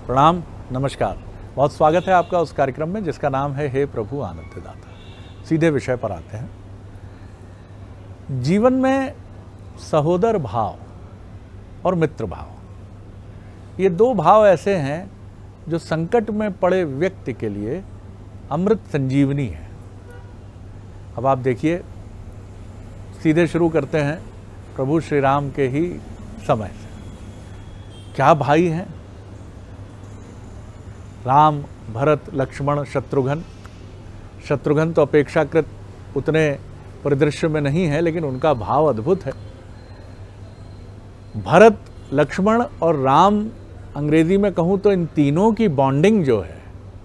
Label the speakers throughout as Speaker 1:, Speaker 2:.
Speaker 1: प्रणाम, नमस्कार। बहुत स्वागत है आपका उस कार्यक्रम में जिसका नाम है हे प्रभु आनंद दाता। सीधे विषय पर आते हैं। जीवन में सहोदर भाव और मित्र भाव, ये दो भाव ऐसे हैं जो संकट में पड़े व्यक्ति के लिए अमृत संजीवनी है। अब आप देखिए, सीधे शुरू करते हैं प्रभु श्री राम के ही समय से। क्या भाई हैं राम, भरत, लक्ष्मण, शत्रुघ्न। शत्रुघ्न तो अपेक्षाकृत उतने परिदृश्य में नहीं है, लेकिन उनका भाव अद्भुत है। भरत, लक्ष्मण और राम, अंग्रेजी में कहूँ तो इन तीनों की बॉन्डिंग जो है,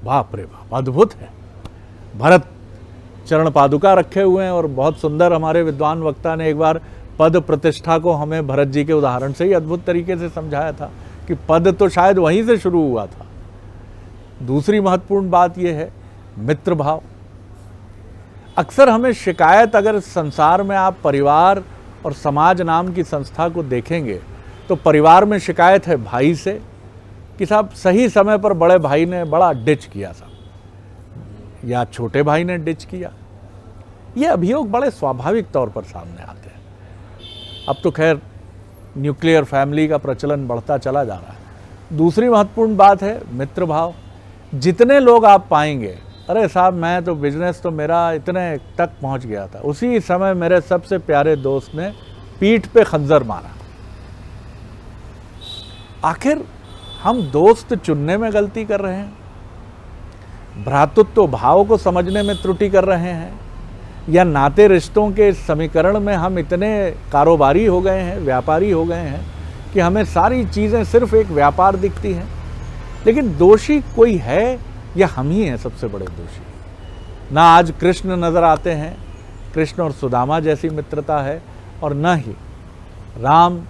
Speaker 1: बाप रे बाप, अद्भुत है। भरत चरण पादुका रखे हुए हैं और बहुत सुंदर हमारे विद्वान वक्ता ने एक बार पद प्रतिष्ठा को हमें भरत जी के उदाहरण से ही अद्भुत तरीके से समझाया था कि पद तो शायद वहीं से शुरू हुआ था। दूसरी महत्वपूर्ण बात यह है मित्र भाव। अक्सर हमें शिकायत, अगर संसार में आप परिवार और समाज नाम की संस्था को देखेंगे तो परिवार में शिकायत है भाई से कि साहब सही समय पर बड़े भाई ने बड़ा डिच किया साहब, या छोटे भाई ने डिच किया। ये अभियोग बड़े स्वाभाविक तौर पर सामने आते हैं। अब तो खैर न्यूक्लियर फैमिली का प्रचलन बढ़ता चला जा रहा है। दूसरी महत्वपूर्ण बात है मित्र भाव। जितने लोग आप पाएंगे, अरे साहब मैं तो बिजनेस तो मेरा इतने तक पहुंच गया था, उसी समय मेरे सबसे प्यारे दोस्त ने पीठ पे खंजर मारा। आखिर हम दोस्त चुनने में गलती कर रहे हैं, भ्रातृत्व भाव को समझने में त्रुटि कर रहे हैं, या नाते रिश्तों के समीकरण में हम इतने कारोबारी हो गए हैं, व्यापारी हो गए हैं कि हमें सारी चीज़ें सिर्फ एक व्यापार दिखती हैं। लेकिन दोषी कोई है या हम ही हैं सबसे बड़े दोषी। ना आज कृष्ण नजर आते हैं, कृष्ण और सुदामा जैसी मित्रता है, और न ही राम,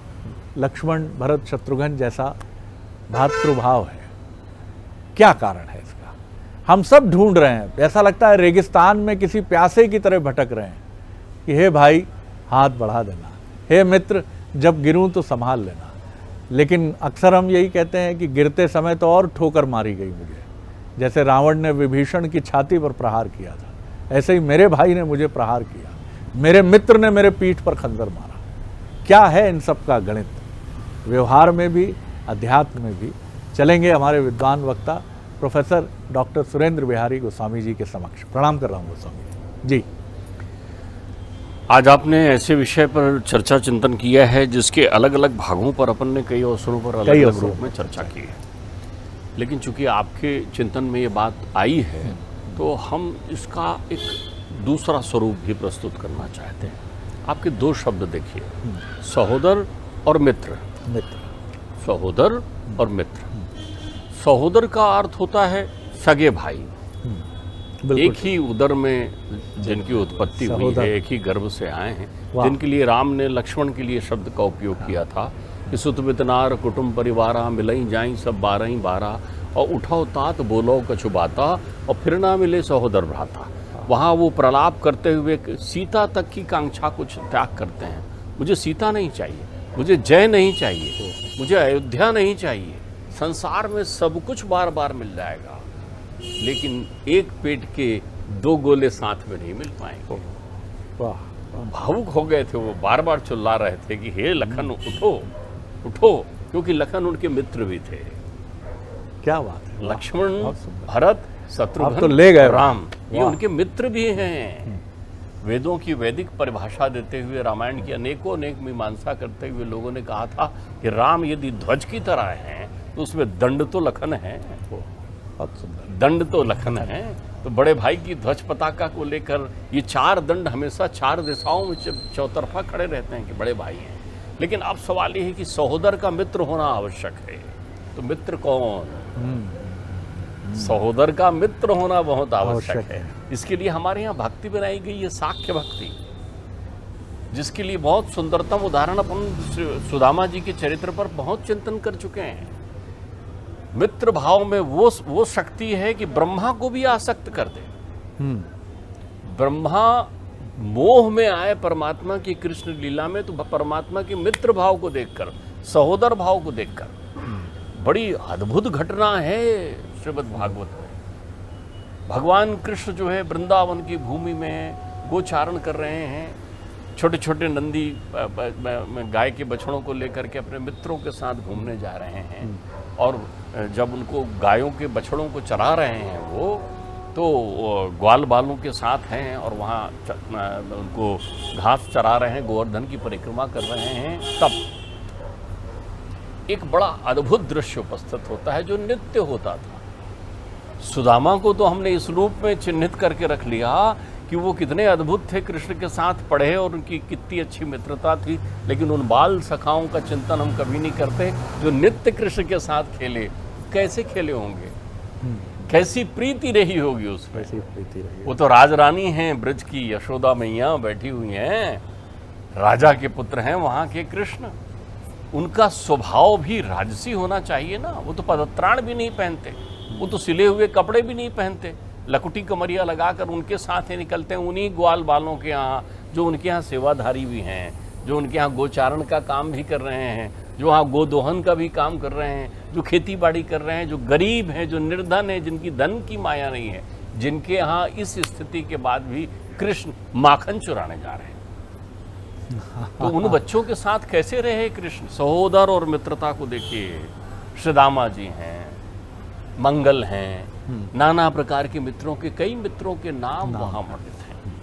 Speaker 1: लक्ष्मण, भरत, शत्रुघ्न जैसा भातृभाव है। क्या कारण है इसका? हम सब ढूंढ रहे हैं। ऐसा लगता है रेगिस्तान में किसी प्यासे की तरह भटक रहे हैं कि हे भाई हाथ बढ़ा देना, हे मित्र जब गिरूं तो संभाल लेना। लेकिन अक्सर हम यही कहते हैं कि गिरते समय तो और ठोकर मारी गई मुझे। जैसे रावण ने विभीषण की छाती पर प्रहार किया था, ऐसे ही मेरे भाई ने मुझे प्रहार किया, मेरे मित्र ने मेरे पीठ पर खंजर मारा। क्या है इन सब का गणित? व्यवहार में भी, अध्यात्म में भी। चलेंगे हमारे विद्वान वक्ता प्रोफेसर डॉक्टर सुरेंद्र बिहारी गोस्वामी जी के समक्ष। प्रणाम कर रहा हूँ गोस्वामी जी।
Speaker 2: आज आपने ऐसे विषय पर चर्चा चिंतन किया है जिसके अलग अलग भागों पर अपन ने कई अवसरों पर अलग अलग रूप में चर्चा की है। लेकिन चूंकि आपके चिंतन में ये बात आई है तो हम इसका एक दूसरा स्वरूप भी प्रस्तुत करना चाहते हैं। आपके दो शब्द देखिए, सहोदर और मित्र। सहोदर और मित्र। सहोदर का अर्थ होता है सगे भाई, एक ही उदर में जिनकी उत्पत्ति हुई है, एक ही गर्भ से आए हैं, जिनके लिए राम ने लक्ष्मण के लिए शब्द का उपयोग किया था कि सुत बितनार कुटुंब परिवारा मिलई जाई सब 12 और उठाओ तात बोलो कछु बाता और फिर ना मिले सहोदर भ्राता। वहाँ वो प्रलाप करते हुए सीता तक की कांक्षा को त्याग करते हैं। मुझे सीता नहीं चाहिए, मुझे जय नहीं चाहिए, मुझे अयोध्या नहीं चाहिए, संसार में सब कुछ बार बार मिल जाएगा, लेकिन एक पेट के दो गोले साथ में नहीं मिल पाएंगे। भावुक हो गए थे वो, बार बार चिल्ला रहे थे कि हे लखन उठो उठो, क्योंकि लखन उनके मित्र भी थे।
Speaker 1: क्या बात है!
Speaker 2: लक्ष्मण, भरत, शत्रुघ्न,
Speaker 1: तो ले गए
Speaker 2: राम, ये उनके मित्र भी हैं। वेदों की वैदिक परिभाषा देते हुए, रामायण की अनेकों अनेक मीमांसा करते हुए लोगों ने कहा था कि राम यदि ध्वज की तरह हैं तो उसमें दंड तो लखन है।
Speaker 1: बहुत सुंदर।
Speaker 2: दंड तो लखन है। तो बड़े भाई की ध्वज पताका को लेकर ये चार दंड हमेशा चार दिशाओं में चौतरफा खड़े रहते हैं कि बड़े भाई हैं। लेकिन अब सवाल ये है कि सहोदर का मित्र होना आवश्यक है। तो मित्र कौन? सहोदर का मित्र होना बहुत आवश्यक है। इसके लिए हमारे यहाँ भक्ति बनाई गई है, साख्य भक्ति, जिसके लिए बहुत सुंदरतम उदाहरण अपन सुदामा जी के चरित्र पर बहुत चिंतन कर चुके हैं। मित्र भाव में वो शक्ति है कि ब्रह्मा को भी आसक्त कर दे। ब्रह्मा मोह में आए परमात्मा की कृष्ण लीला में, तो परमात्मा के मित्र भाव को देखकर, सहोदर भाव को देखकर बड़ी अद्भुत घटना है श्रीमद् भागवत में। भगवान कृष्ण जो है वृंदावन की भूमि में गोचारण कर रहे हैं, छोटे छोटे नंदी गाय के बछड़ों को लेकर के अपने मित्रों के साथ घूमने जा रहे हैं। और जब उनको गायों के बछड़ों को चरा रहे हैं वो, तो ग्वाल बालों के साथ हैं और वहाँ उनको घास चरा रहे हैं, गोवर्धन की परिक्रमा कर रहे हैं। तब एक बड़ा अद्भुत दृश्य उपस्थित होता है जो नित्य होता था। सुदामा को तो हमने इस रूप में चिन्हित करके रख लिया कि वो कितने अद्भुत थे, कृष्ण के साथ पढ़े और उनकी कितनी अच्छी मित्रता थी, लेकिन उन बाल सखाओं का चिंतन हम कभी नहीं करते जो नित्य कृष्ण के साथ खेले। कैसे खेले होंगे, कैसी प्रीति रही होगी उसमें।
Speaker 1: कैसी प्रीति रही।
Speaker 2: वो तो राजरानी हैं, ब्रज की यशोदा मैया बैठी हुई हैं, राजा के पुत्र हैं वहाँ के कृष्ण। उनका स्वभाव भी राजसी होना चाहिए ना। वो तो पदत्राण भी नहीं पहनते, वो तो सिले हुए कपड़े भी नहीं पहनते, लकुटी कमरिया लगाकर उनके साथ ही निकलते हैं उन्हीं ग्वाल बालों के यहाँ जो उनके यहाँ सेवाधारी भी हैं, जो उनके यहाँ गोचारण का काम भी कर रहे हैं, जो वहाँ गोदोहन का भी काम कर रहे हैं, जो खेती बाड़ी कर रहे हैं, जो गरीब हैं, जो निर्धन हैं, जिनकी धन की माया नहीं है, जिनके यहाँ इस स्थिति के बाद भी कृष्ण माखन चुराने जा रहे हैं। तो उन बच्चों के साथ कैसे रहे कृष्ण। सहोदर और मित्रता को देखिए। सुदामा जी हैं, मंगल हैं, नाना प्रकार के मित्रों के, कई मित्रों के नाम वहाँ वर्णित हैं।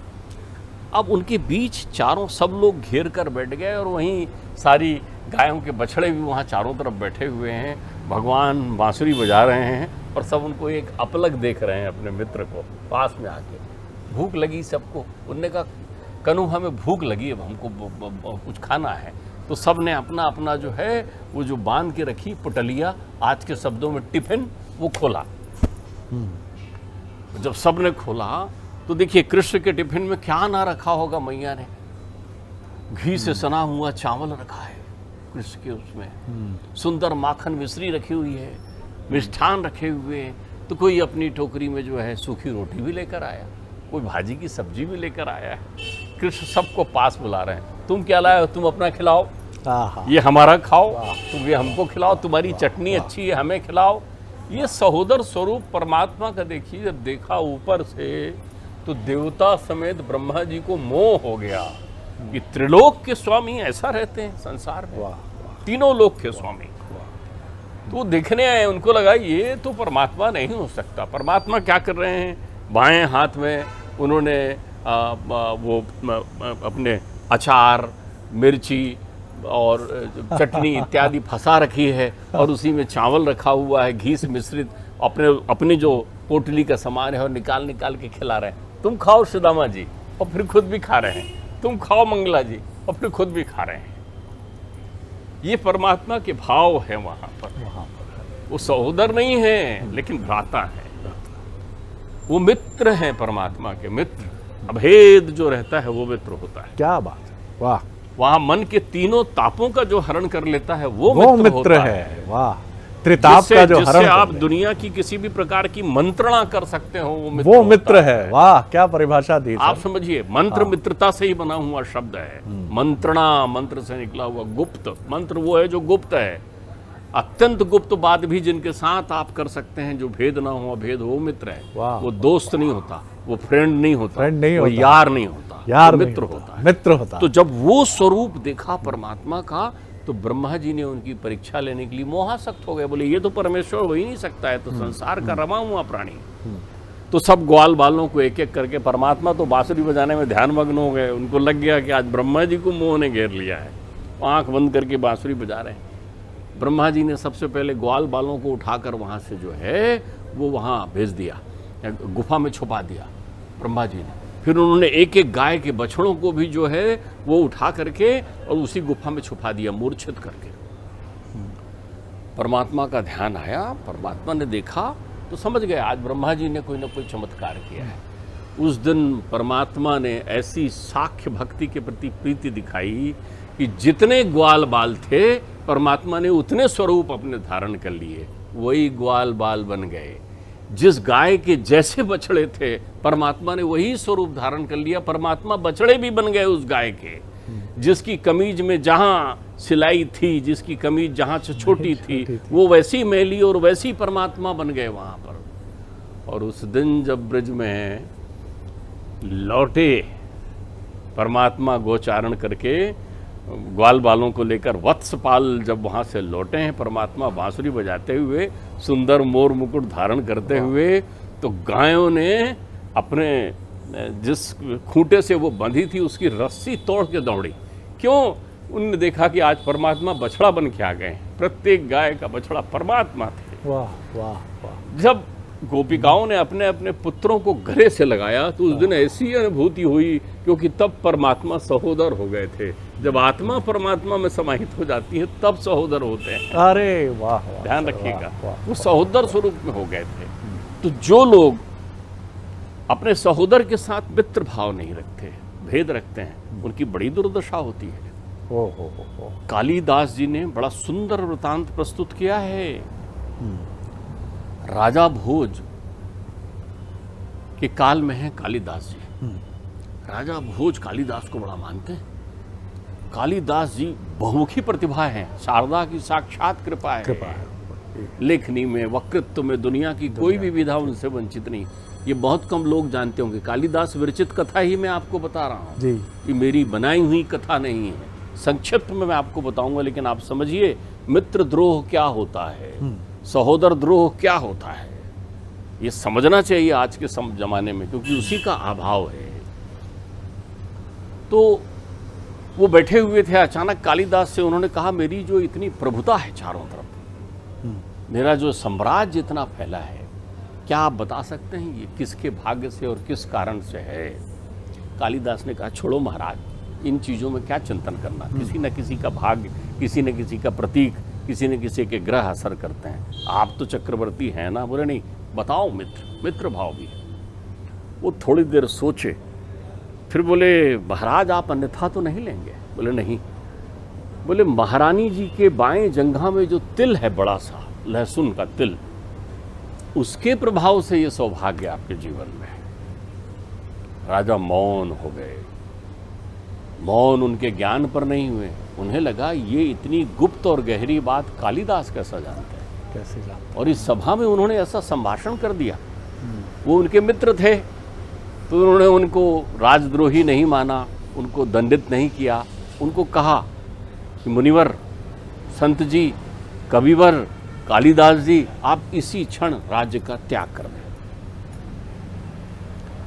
Speaker 2: अब उनके बीच चारों सब लोग घेर कर बैठ गए और वहीं सारी गायों के बछड़े भी वहाँ चारों तरफ बैठे हुए हैं। भगवान बांसुरी बजा रहे हैं और सब उनको एक अपलक देख रहे हैं अपने मित्र को पास में आके। भूख लगी सबको, उनने कहा कनु हमें भूख लगी, अब हमको कुछ खाना है। तो सब ने अपना अपना जो है वो जो बांध के रखी पुटलिया, आज के शब्दों में टिफिन, वो खोला। जब सब ने खोला तो देखिए कृष्ण के टिफिन में क्या ना रखा होगा। मैया ने घी से सना हुआ चावल रखा है कृष्ण के, उसमें सुंदर माखन मिश्री रखी हुई है, मिष्ठान रखे हुए हैं। तो कोई अपनी टोकरी में जो है सूखी रोटी भी लेकर आया, कोई भाजी की सब्जी भी लेकर आया है। कृष्ण सबको पास बुला रहे हैं, तुम क्या लाए हो, तुम अपना खिलाओ, ये हमारा खाओ, तुम ये हमको खिलाओ, तुम्हारी चटनी अच्छी है हमें खिलाओ। ये सहोदर स्वरूप परमात्मा का देखिए। जब देखा ऊपर से तो देवता समेत ब्रह्मा जी को मोह हो गया कि त्रिलोक के स्वामी ऐसा रहते हैं संसार में, तीनों लोक के स्वामी। तो देखने आए, उनको लगा ये तो परमात्मा नहीं हो सकता। परमात्मा क्या कर रहे हैं, बाएं हाथ में उन्होंने वो अपने अचार, मिर्ची और चटनी इत्यादि फंसा रखी है और उसी में चावल रखा हुआ है घी से मिश्रित, अपने जो पोटली का सामान है और निकाल निकाल के खिला रहे हैं। तुम खाओ सुदामा जी, और फिर खुद भी खा रहे हैं, तुम खाओ मंगला जी, और फिर खुद भी खा रहे हैं। ये परमात्मा के भाव है वहाँ पर। वो सहोदर नहीं है लेकिन भ्राता है, वो मित्र हैं परमात्मा के। मित्र अभेद जो रहता है वो मित्र होता है।
Speaker 1: क्या बात है, वाह।
Speaker 2: वहाँ मन के तीनों तापों का जो हरण कर लेता है वो मित्र होता है।
Speaker 1: वाह, त्रिताप का जो हरण,
Speaker 2: जिससे आप दुनिया की किसी भी प्रकार की मंत्रणा कर सकते हो,
Speaker 1: वो मित्र है। वाह, क्या परिभाषा दी।
Speaker 2: आप समझिए, मंत्र मित्रता से ही बना हुआ शब्द है। मंत्रणा, मंत्र से निकला हुआ। गुप्त मंत्र वो है जो गुप्त है, अत्यंत गुप्त बात भी जिनके साथ आप कर सकते हैं, जो भेद ना हो अभेद, वो मित्र है। वो दोस्त नहीं होता, वो फ्रेंड नहीं होता, वो यार नहीं होता, यार मित्र होता है,
Speaker 1: मित्र होता।
Speaker 2: तो जब वो स्वरूप देखा परमात्मा का तो ब्रह्मा जी ने उनकी परीक्षा लेने के लिए मोहासक्त हो गए। बोले ये तो परमेश्वर हो ही नहीं सकता है, तो संसार का रमा हुआ प्राणी। तो सब ग्वाल बालों को एक एक करके, परमात्मा तो बांसुरी बजाने में ध्यान मग्न हो गए। उनको लग गया कि आज ब्रह्मा जी को मोह ने घेर लिया है, आंख बंद करके बांसुरी बजा रहे हैं। ब्रह्मा जी ने सबसे पहले ग्वाल बालों को उठाकर वहाँ से जो है वो वहाँ भेज दिया, गुफा में छुपा दिया ब्रह्मा जी ने। फिर उन्होंने एक एक गाय के बछड़ों को भी जो है वो उठा करके और उसी गुफा में छुपा दिया, मूर्छित करके। परमात्मा का ध्यान आया, परमात्मा ने देखा तो समझ गए आज ब्रह्मा जी ने कोई ना कोई चमत्कार किया है। उस दिन परमात्मा ने ऐसी साख्य भक्ति के प्रति प्रीति दिखाई कि जितने ग्वाल बाल थे परमात्मा ने उतने स्वरूप अपने धारण कर लिए, वही ग्वाल बाल बन गए। जिस गाय के जैसे बछड़े थे परमात्मा ने वही स्वरूप धारण कर लिया, परमात्मा बछड़े भी बन गए उस गाय के। जिसकी कमीज में जहां सिलाई थी, जिसकी कमीज जहां से छोटी थी, वो वैसी मैली और वैसी परमात्मा बन गए वहां पर। और उस दिन जब ब्रज में लौटे परमात्मा गोचारण करके, ग्वाल बालों को लेकर वत्सपाल जब वहाँ से लौटे हैं परमात्मा बांसुरी बजाते हुए, सुंदर मोर मुकुट धारण करते हुए, तो गायों ने अपने जिस खूंटे से वो बंधी थी उसकी रस्सी तोड़ के दौड़ी। क्यों? उनने देखा कि आज परमात्मा बछड़ा बन के आ गए। प्रत्येक गाय का बछड़ा परमात्मा थे।
Speaker 1: वाह वाह वाह।
Speaker 2: जब गोपिकाओं ने अपने अपने पुत्रों को गले से लगाया तो उस दिन ऐसी अनुभूति हुई, क्योंकि तब परमात्मा सहोदर हो गए थे। जब आत्मा परमात्मा में समाहित हो जाती है तब सहोदर होते हैं।
Speaker 1: अरे वाह वाह,
Speaker 2: ध्यान रखिएगा,
Speaker 1: वाह।
Speaker 2: वो सहोदर स्वरूप में हो गए थे। तो जो लोग अपने सहोदर के साथ मित्र भाव नहीं रखते, भेद रखते हैं, उनकी बड़ी दुर्दशा होती है।
Speaker 1: हो।
Speaker 2: कालिदास जी ने बड़ा सुंदर वृतांत प्रस्तुत किया है। राजा भोज के काल में है कालिदास जी। राजा भोज कालिदास को बड़ा मानते हैं। कालिदास जी बहुमुखी प्रतिभा है, शारदा की साक्षात कृपा है। लेखनी में, वक्तृत्व में दुनिया की कोई भी विधा उनसे वंचित नहीं। ये बहुत कम लोग जानते होंगे। कालिदास विरचित कथा ही मैं आपको बता रहा हूँ जी। ये मेरी बनाई हुई कथा नहीं है। संक्षिप्त में मैं आपको बताऊंगा, लेकिन आप समझिए मित्र द्रोह क्या होता है, सहोदर द्रोह क्या होता है, ये समझना चाहिए आज के जमाने में, क्योंकि उसी का अभाव है। तो वो बैठे हुए थे, अचानक कालिदास से उन्होंने कहा, मेरी जो इतनी प्रभुता है चारों तरफ, मेरा जो साम्राज्य इतना फैला है, क्या आप बता सकते हैं ये किसके भाग्य से और किस कारण से है? कालिदास ने कहा, छोड़ो महाराज, इन चीज़ों में क्या चिंतन करना। किसी न किसी का भाग्य, किसी न किसी का प्रतीक, किसी न किसी के ग्रह असर करते हैं। आप तो चक्रवर्ती हैं ना। बोले नहीं, बताओ मित्र भाव भी है। वो थोड़ी देर सोचे, फिर बोले, महाराज आप अन्यथा तो नहीं लेंगे? बोले नहीं। बोले, महारानी जी के बाएं जंघा में जो तिल है, बड़ा सा लहसुन का तिल, उसके प्रभाव से ये सौभाग्य आपके जीवन में है। राजा मौन हो गए। मौन उनके ज्ञान पर नहीं हुए। उन्हें लगा ये इतनी गुप्त और गहरी बात कालिदास कैसा जानते हैं,
Speaker 1: कैसे जानते।
Speaker 2: और इस सभा में उन्होंने ऐसा संभाषण कर दिया। वो उनके मित्र थे, तो उन्होंने उनको राजद्रोही नहीं माना, उनको दंडित नहीं किया। उनको कहा कि मुनिवर, संत जी, कविवर कालिदास जी, आप इसी क्षण राज्य का त्याग कर दें।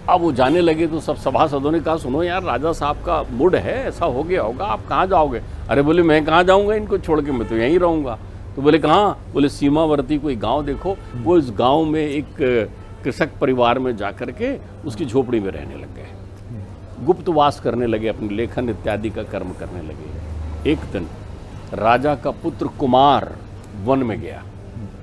Speaker 2: अब वो जाने लगे तो सब सभासदों ने कहा, सुनो यार, राजा साहब का मूड है, ऐसा हो गया होगा, आप कहाँ जाओगे? अरे बोले, मैं कहाँ जाऊँगा इनको छोड़ के, मैं तो यहीं रहूँगा। तो बोले, कहाँ? बोले, सीमावर्ती कोई गांव देखो। वो इस गांव में एक कृषक परिवार में जा कर के उसकी झोपड़ी में रहने लग गए, गुप्तवास करने लगे, अपने लेखन इत्यादि का कर्म करने लगे। एक दिन राजा का पुत्र कुमार वन में गया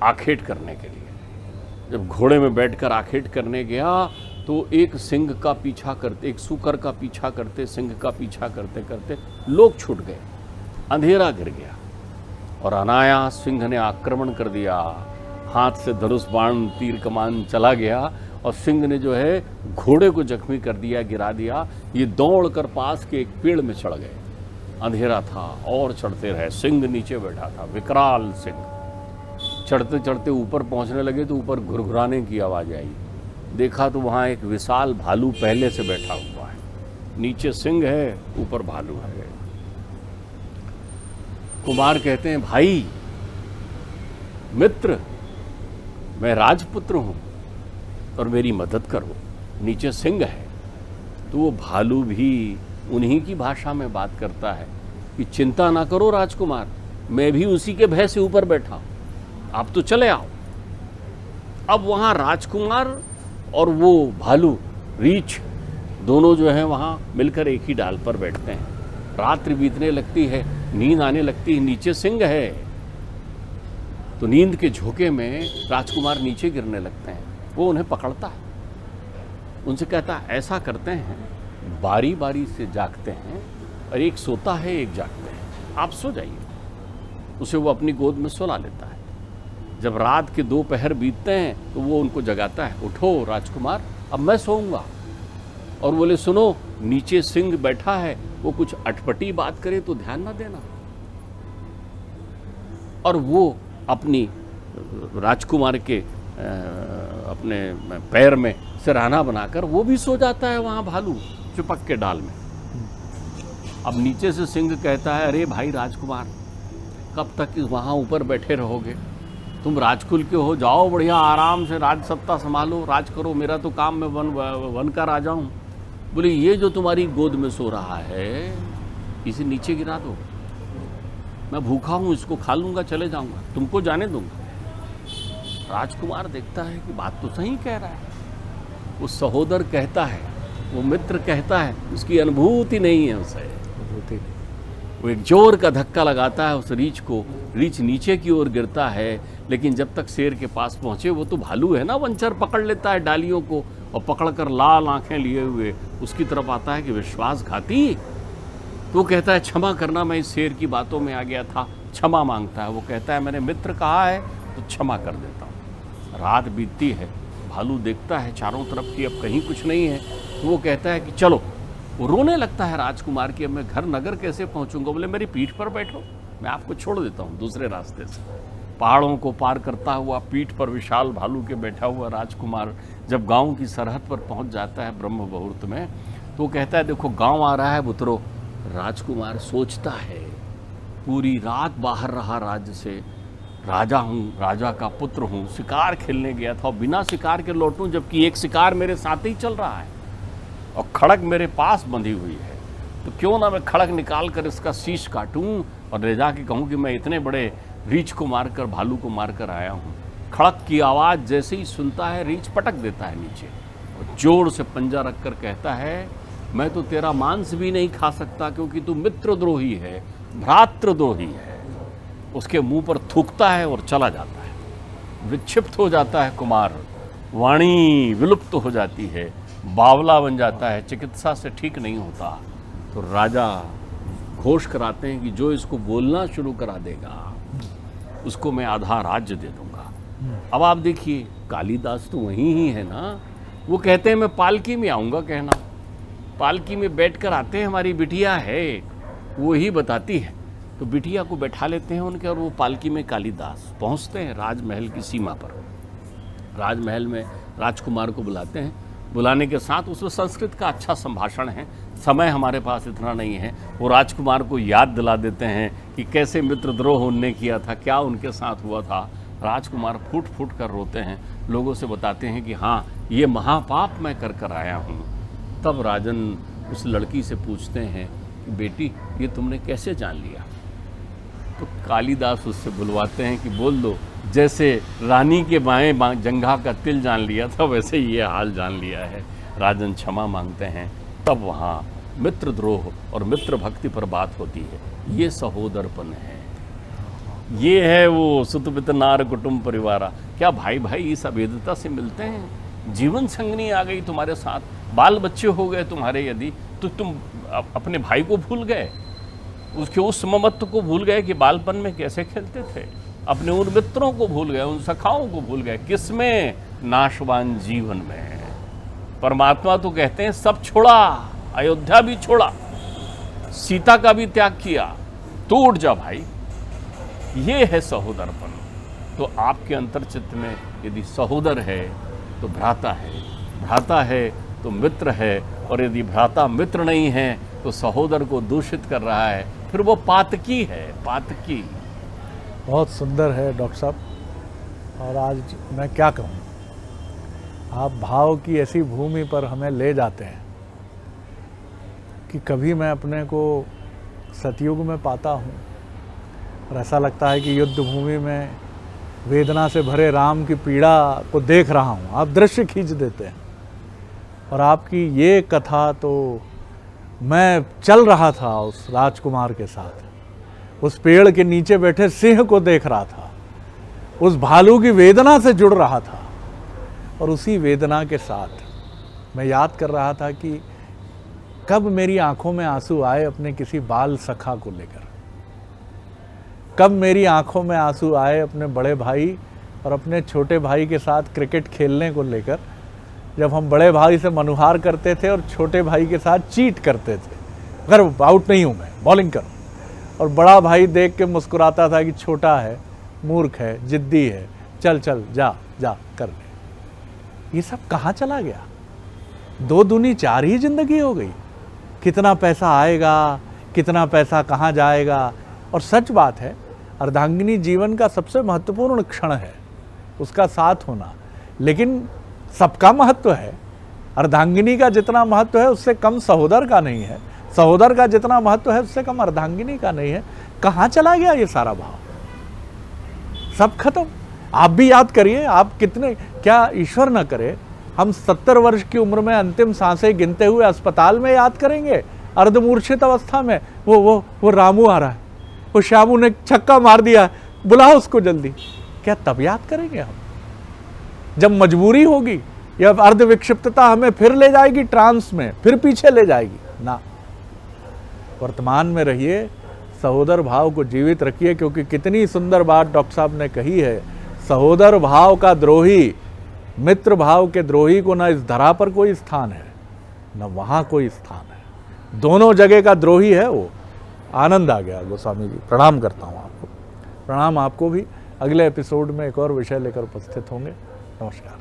Speaker 2: आखेट करने के लिए। जब घोड़े में बैठकर आखेट करने गया तो एक सिंह का पीछा करते, एक सूकर का पीछा करते, सिंह का पीछा करते करते लोग छूट गए, अंधेरा गिर गया और अनायास सिंह ने आक्रमण कर दिया। हाथ से धनुष बाण तीर कमान चला गया और सिंह ने जो है घोड़े को जख्मी कर दिया, गिरा दिया। ये दौड़कर पास के एक पेड़ में चढ़ गए। अंधेरा था और चढ़ते रहे। सिंह नीचे बैठा था, विकराल सिंह। चढ़ते चढ़ते ऊपर पहुंचने लगे तो ऊपर घुरघुराने की आवाज़ आई। देखा तो वहाँ एक विशाल भालू पहले से बैठा हुआ है। नीचे सिंह है, ऊपर भालू है। कुमार कहते हैं, भाई मित्र, मैं राजपुत्र हूँ और मेरी मदद करो। नीचे सिंह है। तो वो भालू भी उन्हीं की भाषा में बात करता है कि चिंता ना करो राजकुमार, मैं भी उसी के भय से ऊपर बैठा हूँ, आप तो चले आओ। अब वहाँ राजकुमार और वो भालू रीछ दोनों जो हैं वहाँ मिलकर एक ही डाल पर बैठते हैं। रात्रि बीतने लगती है, नींद आने लगती है। नीचे सिंह है तो नींद के झोंके में राजकुमार नीचे गिरने लगते हैं। वो उन्हें पकड़ता है, उनसे कहता है, ऐसा करते हैं, बारी बारी से जागते हैं और एक सोता है, एक जागते हैं, आप सो जाइए। उसे वो अपनी गोद में सुला लेता है। जब रात के 2 पहर बीतते हैं तो वो उनको जगाता है, उठो राजकुमार, अब मैं सोऊंगा। और बोले सुनो, नीचे सिंह बैठा है, वो कुछ अटपटी बात करे तो ध्यान ना देना। और वो अपनी राजकुमार के अपने पैर में सिरहाना बनाकर वो भी सो जाता है वहाँ भालू चिपक के डाल में। अब नीचे से सिंह कहता है, अरे भाई राजकुमार, कब तक वहाँ ऊपर बैठे रहोगे? तुम राजकुल के हो, जाओ बढ़िया आराम से राज सत्ता संभालो, राज करो, मेरा तो काम मैं वन का राजा हूँ। बोले ये जो तुम्हारी गोद में सो रहा है इसे नीचे गिरा दो, मैं भूखा हूँ, इसको खा लूँगा, चले जाऊँगा, तुमको जाने दूँगा। राजकुमार देखता है कि बात तो सही कह रहा है। वो सहोदर कहता है, वो मित्र कहता है, उसकी अनुभूति नहीं है उसे। वो एक जोर का धक्का लगाता है उस रीछ को, रीछ नीचे की ओर गिरता है, लेकिन जब तक शेर के पास पहुंचे, वो तो भालू है ना, वंचर पकड़ लेता है डालियों को और पकड़कर लाल आंखें लिए हुए उसकी तरफ आता है कि विश्वासघाती। तो कहता है क्षमा करना, मैं इस शेर की बातों में आ गया था, क्षमा मांगता है। वो कहता है मैंने मित्र कहा है तो क्षमा कर देता हूँ। रात बीतती है, भालू देखता है चारों तरफ कि अब कहीं कुछ नहीं है, तो वो कहता है कि चलो। वो रोने लगता है राजकुमार की, अब मैं घर नगर कैसे पहुंचूंगा? बोले मेरी पीठ पर बैठो, मैं आपको छोड़ देता हूं दूसरे रास्ते से। पहाड़ों को पार करता हुआ पीठ पर विशाल भालू के बैठा हुआ राजकुमार जब गांव की सरहद पर पहुंच जाता है ब्रह्म मुहूर्त में, तो कहता है देखो गांव आ रहा है बुतरो। राजकुमार सोचता है, पूरी रात बाहर रहा राज्य से, राजा हूँ, राजा का पुत्र हूँ, शिकार खेलने गया था और बिना शिकार के लौटूं, जबकि एक शिकार मेरे साथ ही चल रहा है और खड़ग मेरे पास बंधी हुई है, तो क्यों ना मैं खड़ग निकाल कर इसका शीश काटूं और ले जाके कहूँ कि मैं इतने बड़े रीछ को मारकर, भालू को मारकर आया हूँ। खड़ग की आवाज़ जैसे ही सुनता है, रीछ पटक देता है नीचे और जोर से पंजा रखकर कहता है, मैं तो तेरा मांस भी नहीं खा सकता क्योंकि तू मित्रद्रोही है, भ्रातृद्रोही है। उसके मुंह पर थूकता है और चला जाता है। विक्षिप्त हो जाता है कुमार, वाणी विलुप्त हो जाती है, बावला बन जाता है, चिकित्सा से ठीक नहीं होता। तो राजा घोष कराते हैं कि जो इसको बोलना शुरू करा देगा उसको मैं आधा राज्य दे दूंगा। अब आप देखिए, कालिदास तो वहीं ही है ना। वो कहते हैं मैं पालकी में आऊँगा, कहना पालकी में बैठकर आते हैं, हमारी बिटिया है वो ही बताती है। तो बिटिया को बैठा लेते हैं उनके और वो पालकी में कालिदास पहुंचते हैं राजमहल की सीमा पर। राजमहल में राजकुमार को बुलाते हैं, बुलाने के साथ उसमें संस्कृत का अच्छा संभाषण है। समय हमारे पास इतना नहीं है। वो राजकुमार को याद दिला देते हैं कि कैसे मित्रद्रोह उनने किया था, क्या उनके साथ हुआ था। राजकुमार फूट फूट कर रोते हैं, लोगों से बताते हैं कि हाँ ये महापाप मैं कर कर आया हूँ। तब राजन उस लड़की से पूछते हैं, बेटी ये तुमने कैसे जान लिया? तो कालिदास उससे बुलवाते हैं कि बोल दो, जैसे रानी के बाएं जंघा का तिल जान लिया था वैसे ये हाल जान लिया है। राजन क्षमा मांगते हैं। तब वहाँ मित्रद्रोह और मित्र भक्ति पर बात होती है। ये सहोदरपन है, ये है वो सुतपित नार कुटुंब परिवारा। क्या भाई भाई इस अभेदता से मिलते हैं? जीवन संगनी आ गई तुम्हारे साथ, बाल बच्चे हो गए तुम्हारे, यदि तो तुम अपने भाई को भूल गए, उसके उस ममत्व को भूल गए कि बालपन में कैसे खेलते थे, अपने उन मित्रों को भूल गए, उन सखाओं को भूल गए। किसमें? नाशवान जीवन में। परमात्मा तो कहते हैं सब छोड़ा, अयोध्या भी छोड़ा, सीता का भी त्याग किया, तो उठ जा भाई। ये है सहोदरपन। तो आपके अंतर्चित्त में यदि सहोदर है तो भ्राता है, भ्राता है तो मित्र है, और यदि भ्राता मित्र नहीं है तो सहोदर को दूषित कर रहा है, फिर वो पातकी है, पातकी।
Speaker 1: बहुत सुंदर है डॉक्टर साहब, और आज मैं क्या कहूँ, आप भाव की ऐसी भूमि पर हमें ले जाते हैं कि कभी मैं अपने को सतयुग में पाता हूँ और ऐसा लगता है कि युद्ध भूमि में वेदना से भरे राम की पीड़ा को देख रहा हूँ। आप दृश्य खींच देते हैं, और आपकी ये कथा तो मैं चल रहा था उस राजकुमार के साथ, उस पेड़ के नीचे बैठे सिंह को देख रहा था, उस भालू की वेदना से जुड़ रहा था, और उसी वेदना के साथ मैं याद कर रहा था कि कब मेरी आंखों में आंसू आए अपने किसी बाल सखा को लेकर, कब मेरी आंखों में आंसू आए अपने बड़े भाई और अपने छोटे भाई के साथ क्रिकेट खेलने को लेकर, जब हम बड़े भाई से मनुहार करते थे और छोटे भाई के साथ चीट करते थे, अगर आउट नहीं हूँ मैं, बॉलिंग करूँ, और बड़ा भाई देख के मुस्कुराता था कि छोटा है, मूर्ख है, जिद्दी है, चल चल जा जा कर ले। ये सब कहाँ चला गया? 2 दूनी 4 ही जिंदगी हो गई। कितना पैसा आएगा, कितना पैसा कहाँ जाएगा। और सच बात है, अर्धांगिनी जीवन का सबसे महत्वपूर्ण क्षण है, उसका साथ होना। लेकिन सबका महत्व है, अर्धांगिनी का जितना महत्व है उससे कम सहोदर का नहीं है, सहोदर का जितना महत्व है उससे कम अर्धांगिनी का नहीं है। कहाँ चला गया ये सारा भाव? सब खत्म। आप भी याद करिए, आप कितने, क्या ईश्वर न करे हम 70 वर्ष की उम्र में अंतिम सांसें गिनते हुए अस्पताल में याद करेंगे, अर्धमूर्छित अवस्था में, वो रामू आ रहा है, वो श्यामू ने छक्का मार दिया, बुलाओ उसको जल्दी। क्या तब याद करेंगे हम? जब मजबूरी होगी या अर्ध विक्षिप्तता हमें फिर ले जाएगी ट्रांस में, फिर पीछे ले जाएगी ना। वर्तमान में रहिए, सहोदर भाव को जीवित रखिए, क्योंकि कितनी सुंदर बात डॉक्टर साहब ने कही है, सहोदर भाव का द्रोही, मित्र भाव के द्रोही को न इस धरा पर कोई स्थान है न वहां कोई स्थान है, दोनों जगह का द्रोही है वो। आनंद आ गया गोस्वामी जी, प्रणाम करता हूँ आपको। प्रणाम आपको भी। अगले एपिसोड में एक और विषय लेकर उपस्थित होंगे। नमस्कार।